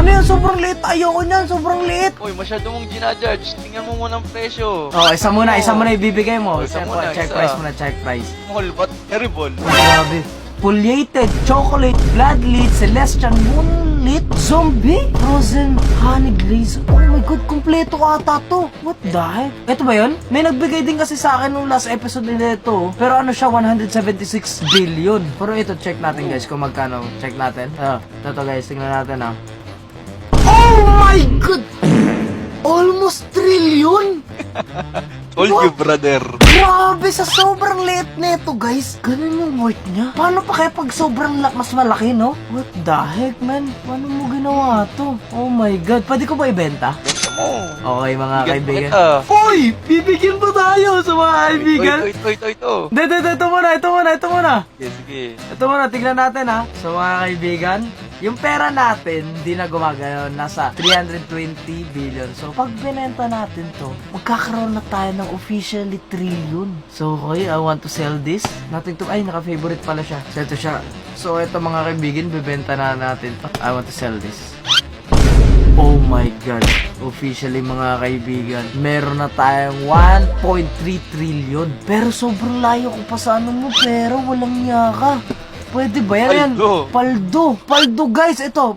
Ano yan? Sobrang liit. Ayoko niyan. Sobrang liit. Uy, masyado mong ginajudge. Tingnan mo muna ang presyo. Oh, isa muna ibibigay mo. Isa muna, Check isa. price muna, check price. Small but terrible. Oh, grabe. Foliated, chocolate, bloodlit, celestial, moonlit, zombie, frozen, honey glaze. Oh my god, kompleto ata to. What the heck? Ito ba yun? May nagbigay din kasi sa akin nung last episode nila ito. Pero ano siya, 176 billion. Pero ito, check natin guys kung magkano. Check natin. Ito guys, tingnan natin Oh my god! Almost trillion! Told you, brother. Grabe, sa sobrang liit nito, guys. Ganun yung worth niya. Paano pa kaya pag sobrang mas malaki, no? What the heck, man? Paano mo ginawa to? Oh my god. Pwede ko ba ibenta? Benta mo. Okay, mga Bigyan kaibigan. kita. Uy! Bibigyan ba tayo sa mga kaibigan? Ito. Ito muna. Sige, sige. Ito muna, tignan natin ha. So mga kaibigan, yung pera natin, hindi na gumagano, nasa 320 billion. So pag binenta natin to, magkakaroon na tayo ng officially trillion. So okay, I want to sell this. Nothing to, ay naka-favorite pala siya. So ito siya. So ito mga kaibigan, bibenta na natin to. I want to sell this. Oh my god. Officially mga kaibigan, meron na tayong 1.3 trillion. Pero sobrang layo ko pa sa ano mo, pero walang niya ka. Pwede ba yan? Paldo. Paldo guys, ito.